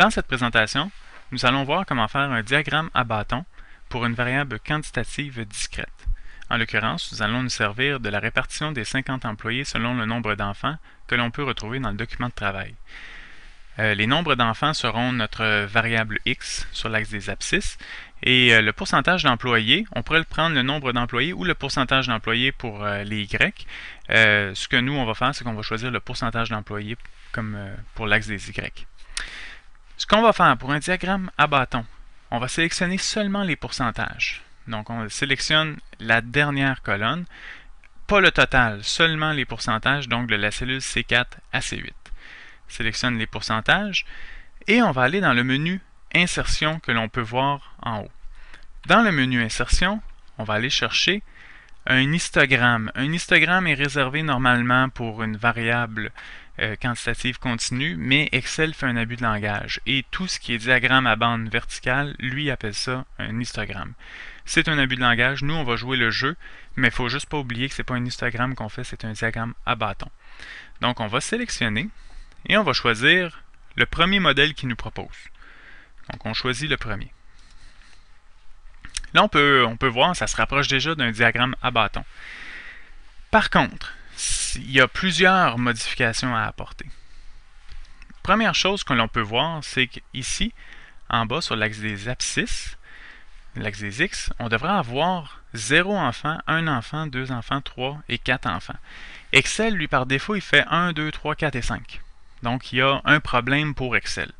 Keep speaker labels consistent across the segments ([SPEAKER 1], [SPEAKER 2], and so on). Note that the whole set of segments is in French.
[SPEAKER 1] Dans cette présentation, nous allons voir comment faire un diagramme à bâton pour une variable quantitative discrète. En l'occurrence, nous allons nous servir de la répartition des 50 employés selon le nombre d'enfants que l'on peut retrouver dans le document de travail. Les nombres d'enfants seront notre variable x sur l'axe des abscisses et le pourcentage d'employés, on pourrait prendre le nombre d'employés ou le pourcentage d'employés pour les y. Ce que nous, on va faire, c'est qu'on va choisir le pourcentage d'employés comme pour l'axe des y. Ce qu'on va faire pour un diagramme à bâton, on va sélectionner seulement les pourcentages. Donc, on sélectionne la dernière colonne, pas le total, seulement les pourcentages, donc de la cellule C4 à C8. Sélectionne les pourcentages et on va aller dans le menu Insertion que l'on peut voir en haut. Dans le menu Insertion, on va aller chercher un histogramme. Un histogramme est réservé normalement pour une variable quantitative continue, mais Excel fait un abus de langage et tout ce qui est diagramme à bande verticale, lui appelle ça un histogramme. C'est un abus de langage, nous on va jouer le jeu, mais il ne faut juste pas oublier que ce n'est pas un histogramme qu'on fait, c'est un diagramme à bâton. Donc on va sélectionner et on va choisir le premier modèle qu'il nous propose. Donc on choisit le premier. Là on peut voir, ça se rapproche déjà d'un diagramme à bâton. Par contre, il y a plusieurs modifications à apporter. Première chose que l'on peut voir, c'est qu'ici, en bas sur l'axe des abscisses, l'axe des X, on devrait avoir 0 enfant, 1 enfant, 2 enfants, 3 et 4 enfants. Excel, lui, par défaut, il fait 1, 2, 3, 4 et 5. Donc, il y a un problème pour Excel.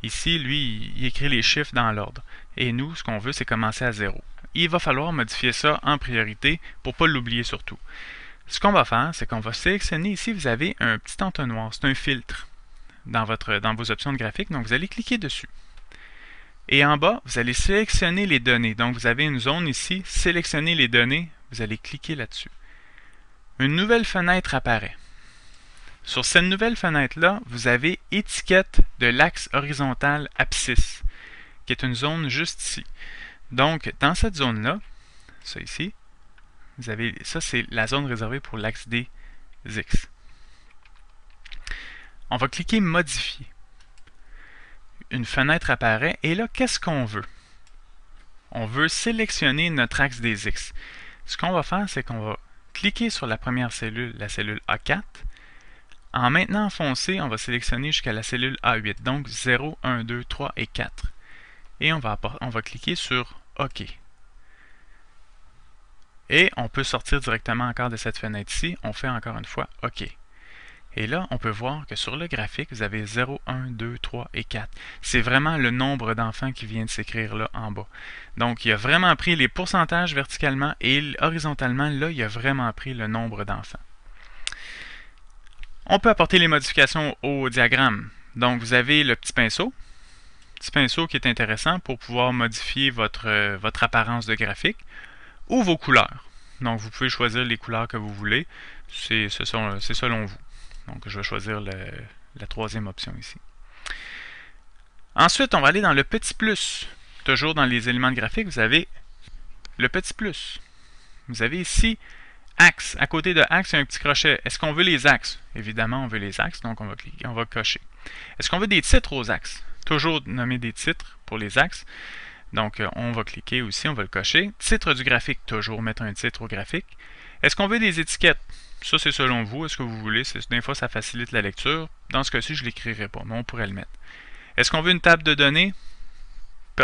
[SPEAKER 1] Ici, lui, il écrit les chiffres dans l'ordre. Et nous, ce qu'on veut, c'est commencer à 0. Il va falloir modifier ça en priorité pour ne pas l'oublier surtout. Ce qu'on va faire, c'est qu'on va sélectionner ici, vous avez un petit entonnoir, c'est un filtre dans vos options de graphique, donc vous allez cliquer dessus. Et en bas, vous allez sélectionner les données. Donc vous avez une zone ici, sélectionner les données, vous allez cliquer là-dessus. Une nouvelle fenêtre apparaît. Sur cette nouvelle fenêtre-là, vous avez étiquette de l'axe horizontal abscisse, qui est une zone juste ici. Donc, dans cette zone-là, ça ici, vous avez, ça c'est la zone réservée pour l'axe des X. On va cliquer Modifier. Une fenêtre apparaît et là, qu'est-ce qu'on veut? On veut sélectionner notre axe des X. Ce qu'on va faire, c'est qu'on va cliquer sur la première cellule, la cellule A4. En maintenant foncé, on va sélectionner jusqu'à la cellule A8, donc 0, 1, 2, 3 et 4. Et on va cliquer sur OK. Et on peut sortir directement encore de cette fenêtre-ci. On fait encore une fois OK. Et là, on peut voir que sur le graphique, vous avez 0, 1, 2, 3 et 4. C'est vraiment le nombre d'enfants qui vient de s'écrire là en bas. Donc, il a vraiment pris les pourcentages verticalement et horizontalement, là, il a vraiment pris le nombre d'enfants. On peut apporter les modifications au diagramme. Donc, vous avez le petit pinceau qui est intéressant pour pouvoir modifier votre apparence de graphique ou vos couleurs. Donc, vous pouvez choisir les couleurs que vous voulez. C'est selon vous. Donc, je vais choisir la troisième option ici. Ensuite, on va aller dans le petit plus. Toujours dans les éléments de graphique, vous avez le petit plus. Vous avez ici axe. À côté de axe, il y a un petit crochet. Est-ce qu'on veut les axes? Évidemment, on veut les axes, donc on va cliquer, on va cocher. Est-ce qu'on veut des titres aux axes? Toujours nommer des titres pour les axes. Donc, on va cliquer aussi, on va le cocher. Titre du graphique, toujours mettre un titre au graphique. Est-ce qu'on veut des étiquettes? Ça, c'est selon vous. Est-ce que vous voulez? Des fois, ça facilite la lecture. Dans ce cas-ci, je ne l'écrirai pas, mais on pourrait le mettre. Est-ce qu'on veut une table de données?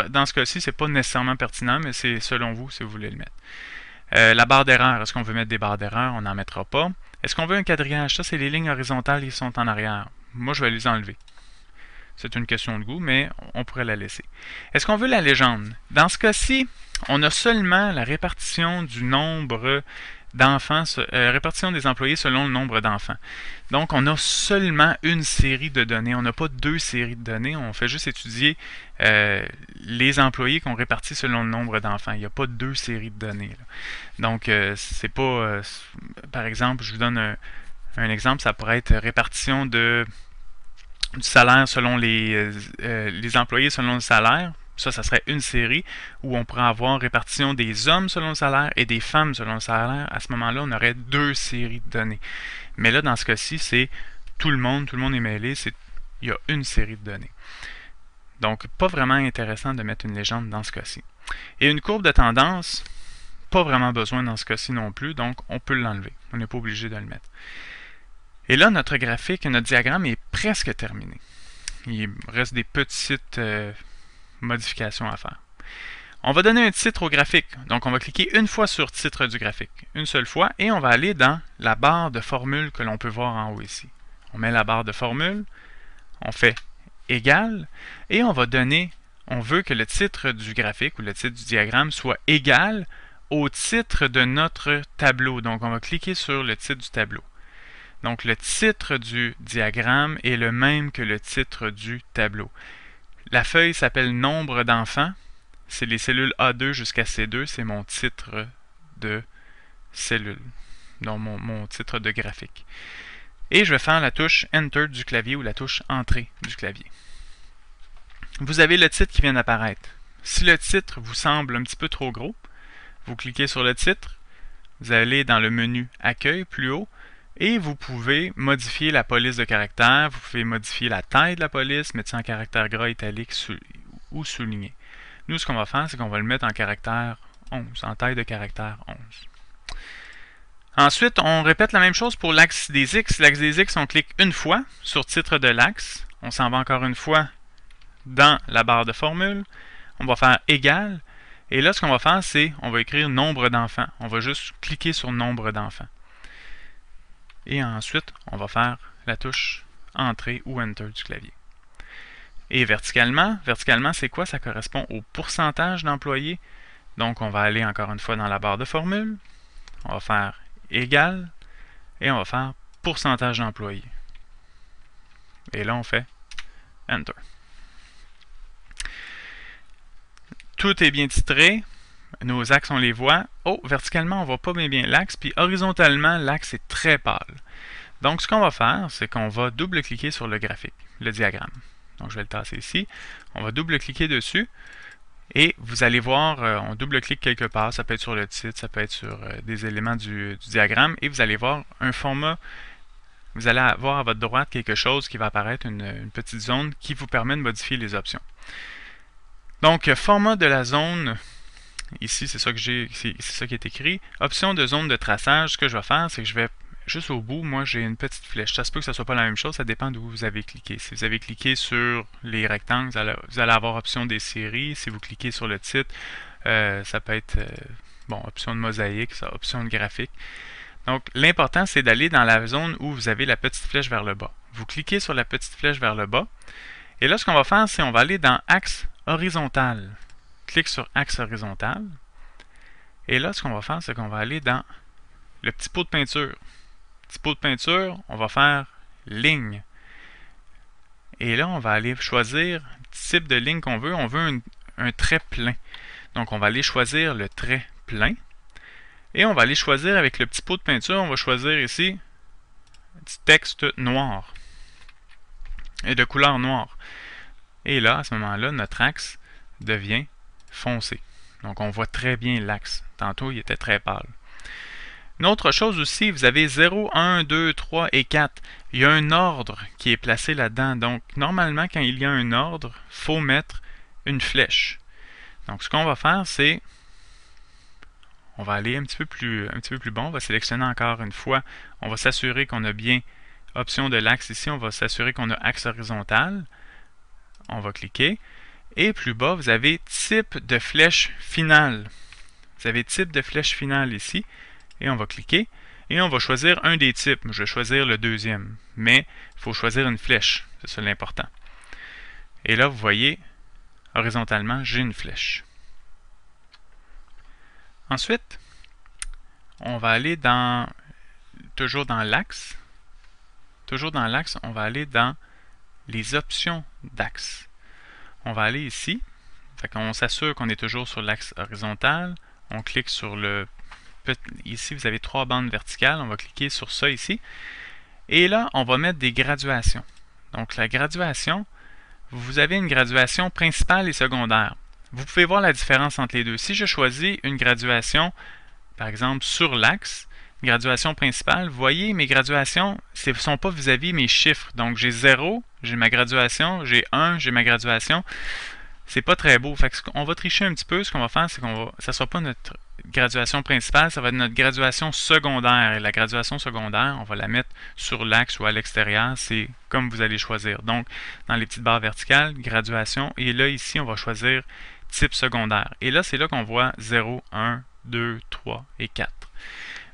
[SPEAKER 1] Dans ce cas-ci, ce n'est pas nécessairement pertinent, mais c'est selon vous si vous voulez le mettre. La barre d'erreur, est-ce qu'on veut mettre des barres d'erreur? On n'en mettra pas. Est-ce qu'on veut un quadrillage? Ça, c'est les lignes horizontales qui sont en arrière. Moi, je vais les enlever. C'est une question de goût, mais on pourrait la laisser. Est-ce qu'on veut la légende? Dans ce cas-ci, on a seulement la répartition du nombre d'enfants, répartition des employés selon le nombre d'enfants. Donc, on a seulement une série de données. On n'a pas deux séries de données. On fait juste étudier les employés qu'on répartit selon le nombre d'enfants. Il n'y a pas deux séries de données, là. Donc, c'est pas... par exemple, je vous donne un exemple. Ça pourrait être répartition du salaire selon les employés selon le salaire. Ça serait une série où on pourrait avoir répartition des hommes selon le salaire et des femmes selon le salaire. À ce moment-là, on aurait deux séries de données. Mais là, dans ce cas-ci, c'est tout le monde est mêlé. Il y a une série de données. Donc, pas vraiment intéressant de mettre une légende dans ce cas-ci. Et une courbe de tendance, pas vraiment besoin dans ce cas-ci non plus, donc on peut l'enlever. On n'est pas obligé de le mettre. Et là, notre graphique, notre diagramme est presque terminé. Il reste des petites modifications à faire. On va donner un titre au graphique. Donc, on va cliquer une fois sur titre du graphique, une seule fois, et on va aller dans la barre de formule que l'on peut voir en haut ici. On met la barre de formule, on fait égal, et on va donner, on veut que le titre du graphique ou le titre du diagramme soit égal au titre de notre tableau. Donc, on va cliquer sur le titre du tableau. Donc, le titre du diagramme est le même que le titre du tableau. La feuille s'appelle nombre d'enfants. C'est les cellules A2 jusqu'à C2. C'est mon titre de cellule. Donc, mon titre de graphique. Et je vais faire la touche Enter du clavier ou la touche Entrée du clavier. Vous avez le titre qui vient d'apparaître. Si le titre vous semble un petit peu trop gros, vous cliquez sur le titre. Vous allez dans le menu Accueil plus haut. Et vous pouvez modifier la police de caractère, vous pouvez modifier la taille de la police, mettre ça en caractère gras, italique ou souligné. Nous, ce qu'on va faire, c'est qu'on va le mettre en caractère 11, en taille de caractère 11. Ensuite, on répète la même chose pour l'axe des X. L'axe des X, on clique une fois sur titre de l'axe. On s'en va encore une fois dans la barre de formule. On va faire égal. Et là, ce qu'on va faire, c'est on va écrire nombre d'enfants. On va juste cliquer sur nombre d'enfants. Et ensuite, on va faire la touche Entrée ou Enter du clavier. Et verticalement, c'est quoi? Ça correspond au pourcentage d'employés. Donc, on va aller encore une fois dans la barre de formule. On va faire égal et on va faire pourcentage d'employés. Et là, on fait Enter. Tout est bien titré. Nos axes, on les voit. Oh, verticalement, on ne voit pas bien l'axe. Puis horizontalement, l'axe est très pâle. Donc, ce qu'on va faire, c'est qu'on va double-cliquer sur le graphique, le diagramme. Donc, je vais le tasser ici. On va double-cliquer dessus. Et vous allez voir, on double-clique quelque part. Ça peut être sur le titre, ça peut être sur des éléments du diagramme. Et vous allez voir un format. Vous allez avoir à votre droite quelque chose qui va apparaître, une petite zone qui vous permet de modifier les options. Donc, format de la zone. Ici, c'est ça qui est écrit. Option de zone de traçage. Ce que je vais faire, c'est que je vais juste au bout, moi j'ai une petite flèche. Ça se peut que ce ne soit pas la même chose, ça dépend d'où vous avez cliqué. Si vous avez cliqué sur les rectangles, vous allez avoir option des séries. Si vous cliquez sur le titre, ça peut être option de mosaïque, option de graphique. Donc, l'important, c'est d'aller dans la zone où vous avez la petite flèche vers le bas. Vous cliquez sur la petite flèche vers le bas. Et là, ce qu'on va faire, c'est qu'on va aller dans Axe horizontal. Clique sur Axe horizontal. Et là, ce qu'on va faire, c'est qu'on va aller dans le petit pot de peinture. Petit pot de peinture, on va faire ligne. Et là, on va aller choisir le type de ligne qu'on veut. On veut un trait plein. Donc, on va aller choisir le trait plein. Et on va aller choisir avec le petit pot de peinture, on va choisir ici du texte noir. Et de couleur noire. Et là, à ce moment-là, notre axe devient foncé. Donc, on voit très bien l'axe. Tantôt, il était très pâle. Une autre chose aussi, vous avez 0, 1, 2, 3 et 4. Il y a un ordre qui est placé là-dedans. Donc, normalement, quand il y a un ordre, il faut mettre une flèche. Donc, ce qu'on va faire, c'est on va aller un petit peu plus bas. On va sélectionner encore une fois. On va s'assurer qu'on a bien option de l'axe ici. On va s'assurer qu'on a axe horizontal. On va cliquer. Et plus bas, vous avez type de flèche finale. Vous avez type de flèche finale ici. Et on va cliquer. Et on va choisir un des types. Je vais choisir le deuxième. Mais il faut choisir une flèche. C'est ça l'important. Et là, vous voyez, horizontalement, j'ai une flèche. Ensuite, on va aller toujours dans l'axe. Toujours dans l'axe, on va aller dans les options d'axe. On va aller ici. On s'assure qu'on est toujours sur l'axe horizontal. On clique sur le... Ici, vous avez 3 bandes verticales. On va cliquer sur ça ici. Et là, on va mettre des graduations. Donc, la graduation, vous avez une graduation principale et secondaire. Vous pouvez voir la différence entre les deux. Si je choisis une graduation, par exemple, sur l'axe, graduation principale, vous voyez, mes graduations ne sont pas vis-à-vis mes chiffres. Donc, j'ai 0, j'ai ma graduation, j'ai 1, j'ai ma graduation. C'est pas très beau. Fait que on va tricher un petit peu. Ce qu'on va faire, c'est ça ne sera pas notre graduation principale, ça va être notre graduation secondaire. Et la graduation secondaire, on va la mettre sur l'axe ou à l'extérieur. C'est comme vous allez choisir. Donc, dans les petites barres verticales, graduation. Et là, ici, on va choisir type secondaire. Et là, c'est là qu'on voit 0, 1, 2, 3 et 4.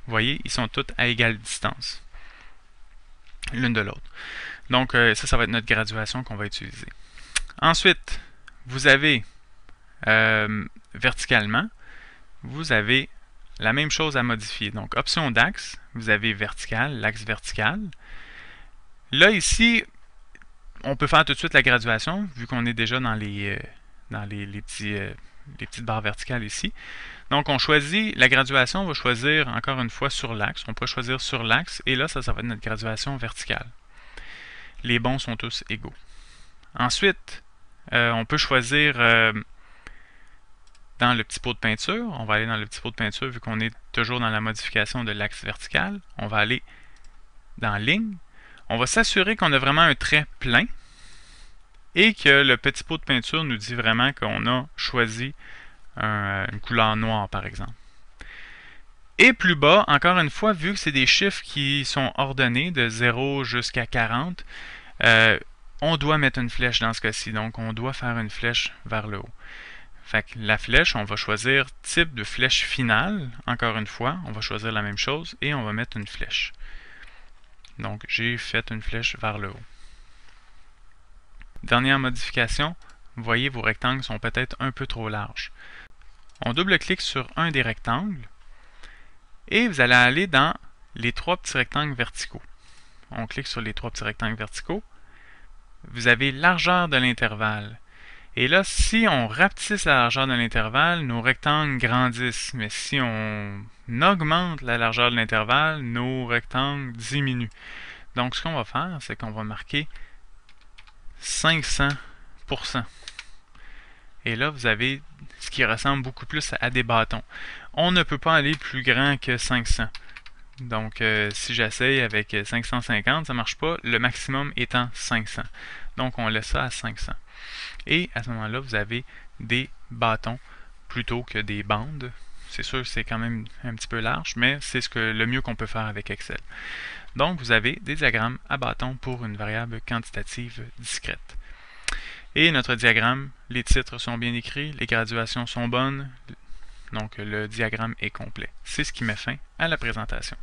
[SPEAKER 1] Vous voyez, ils sont tous à égale distance, l'une de l'autre. Donc, ça va être notre graduation qu'on va utiliser. Ensuite, vous avez verticalement, vous avez la même chose à modifier. Donc, option d'axe, vous avez vertical, l'axe vertical. Là, ici, on peut faire tout de suite la graduation, vu qu'on est déjà dans les petites barres verticales ici. Donc, on choisit la graduation, on va choisir encore une fois sur l'axe. On peut choisir sur l'axe, et là, ça va être notre graduation verticale. Les bonds sont tous égaux. Ensuite, on peut choisir dans le petit pot de peinture. On va aller dans le petit pot de peinture, vu qu'on est toujours dans la modification de l'axe vertical. On va aller dans ligne. On va s'assurer qu'on a vraiment un trait plein et que le petit pot de peinture nous dit vraiment qu'on a choisi une couleur noire, par exemple. Et plus bas, encore une fois, vu que c'est des chiffres qui sont ordonnés de 0 jusqu'à 40, on doit mettre une flèche dans ce cas-ci. Donc, on doit faire une flèche vers le haut. Fait que la flèche, on va choisir type de flèche finale. Encore une fois, on va choisir la même chose et on va mettre une flèche. Donc, j'ai fait une flèche vers le haut. Dernière modification, vous voyez, vos rectangles sont peut-être un peu trop larges. On double-clique sur un des rectangles et vous allez aller dans les 3 petits rectangles verticaux. On clique sur les 3 petits rectangles verticaux. Vous avez largeur de l'intervalle. Et là, si on rapetisse la largeur de l'intervalle, nos rectangles grandissent. Mais si on augmente la largeur de l'intervalle, nos rectangles diminuent. Donc, ce qu'on va faire, c'est qu'on va marquer 500%. Et là, vous avez ce qui ressemble beaucoup plus à des bâtons. On ne peut pas aller plus grand que 500. Donc, si j'essaye avec 550, ça ne marche pas. Le maximum étant 500. Donc, on laisse ça à 500. Et à ce moment-là, vous avez des bâtons plutôt que des bandes. C'est sûr que c'est quand même un petit peu large, mais c'est le mieux qu'on peut faire avec Excel. Donc, vous avez des diagrammes à bâtons pour une variable quantitative discrète. Et notre diagramme, les titres sont bien écrits, les graduations sont bonnes, donc le diagramme est complet. C'est ce qui met fin à la présentation.